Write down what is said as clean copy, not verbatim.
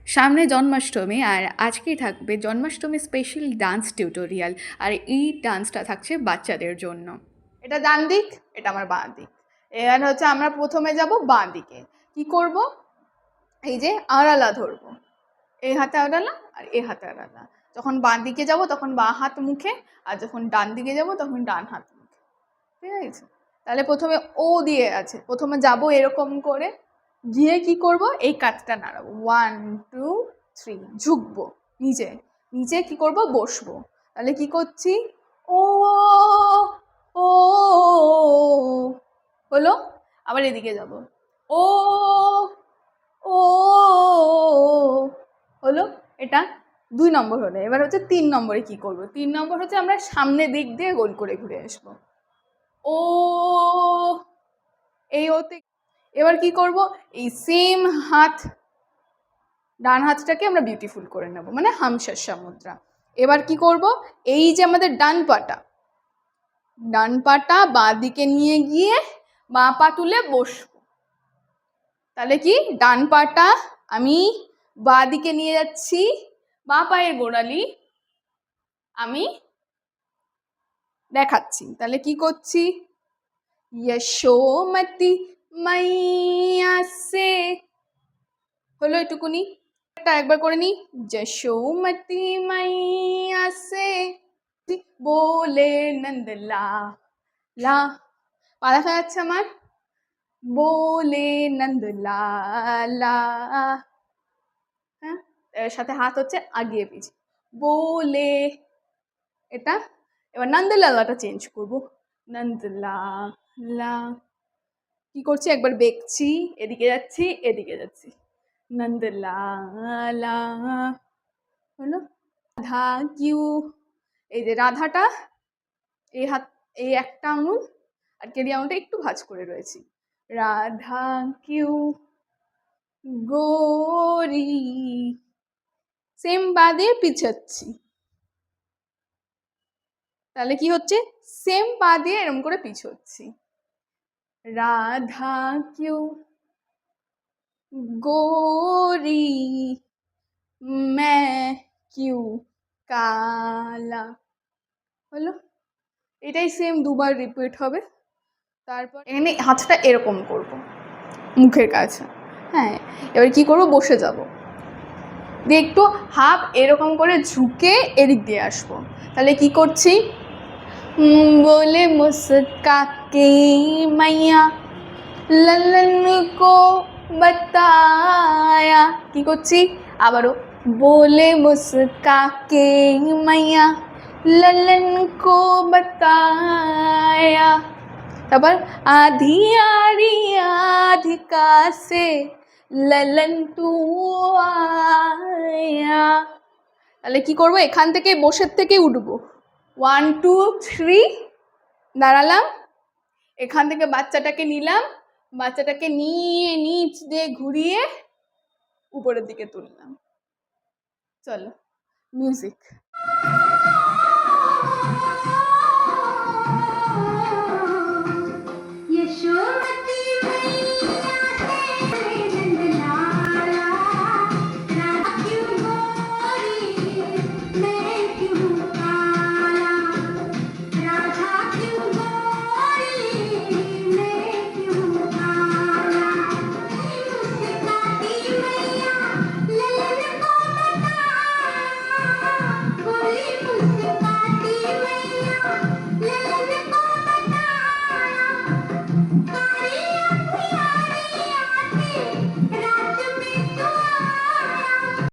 সামনে জন্মাষ্টমী আর আজকেই থাকবে জন্মাষ্টমী স্পেশাল ডান্স টিউটোরিয়াল। আর এই ডান্সটা থাকছে বাচ্চাদের জন্য। এটা ডান দিক, এটা আমার বাঁ দিক। এখানে হচ্ছে আমরা প্রথমে যাব বাঁ দিকে। কি করব? এই যে আড়ালা ধরবো, এই হাতে আড়ালা আর এই হাতে আড়ালা। যখন বাঁ দিকে যাব তখন বাঁ হাত মুখে, আর যখন ডান দিকে যাব তখন ডান হাত মুখে। ঠিক আছে? তাহলে প্রথমে ও দিয়ে আছে, প্রথমে যাব এরকম করে, গিয়ে কি করব? এই কাঠটা নাড়াবো, 1 2 3, ঝুঁকবো নিচে, নিচে কি করব? বসবো। তাহলে কি করছি? ও ও হলো। আবার এদিকে যাব, ও ও হলো। এটা 2 নম্বর হলো। এবার হচ্ছে 3 নম্বরে কি করব? 3 নম্বর হচ্ছে আমরা সামনের দিক দিয়ে গোল করে ঘুরে আসবো, ও এই ওতে। এবার কি করব? এই সেম হাত, ডান হাতটাকে আমরা বিউটিফুল করে নেব, মানে হামশাসা মুদ্রা। এবার কি করব? এই যে আমাদের ডান পাটা বাঁ দিকে নিয়ে গিয়ে বাঁ পা তুলে বসবো। তাহলে কি, ডান পাটা আমি বাঁ দিকে নিয়ে যাচ্ছি, বাঁ পায়ের গোড়ালি আমি দেখাচ্ছি। তাহলে কি করছি? यशोमती मैया से হলো এটুকুনি। একটা একবার করে নি, यशोमती मैया से बोले नंद ला ला। পা দেখা যাচ্ছে আমার? बोले नंद ला ला। হ্যাঁ, এর সাথে হাত হচ্ছে আগিয়ে পিছিয়ে, बोले এটা। এবার নন্দলালাটা চেঞ্জ করব, নন্দলা লা। কি করছি? একবার বেঁকছি, এদিকে যাচ্ছি, এদিকে যাচ্ছি, নন্দলা লা হলো। রাধা কিউ, এই যে রাধাটা, এই হাত, এই একটা আঙুল আর কেরি আঙুলটা একটু ভাঁজ করে রয়েছি, রাধা কিউ গৌরী। সেম পা দিয়ে পিছাচ্ছি। তাহলে কি হচ্ছে? সেম পা দিয়ে এরকম করে পিছোচ্ছি, রাধা কিউ गोरी मैं क्यों काला হলো। এটাই সেম দুবার রিপিট হবে। তারপর এখানে হাতটা এরকম করব মুখের কাছে। হ্যাঁ, এবার কি করব? বসে যাব, দিয়ে একটু হাত এরকম করে ঝুঁকে এদিক দিয়ে আসবো। তাহলে কি করছি? बोले मुस्का के मैया ललन को बताया। কি করছি? আবারও, बोले मुस्का के मैया ललन को बताया। তারপর आधी आड़ी आधिका से ललन तू आया। তাহলে কি করব? এখান থেকে বসের থেকে উঠবো, 1 2 3, দাঁড়ালাম, এখান থেকে বাচ্চাটাকে নিলাম, বাচ্চাটাকে নিয়ে নিচ দিয়ে ঘুরিয়ে উপরের দিকে তুললাম। চলো, মিউজিক।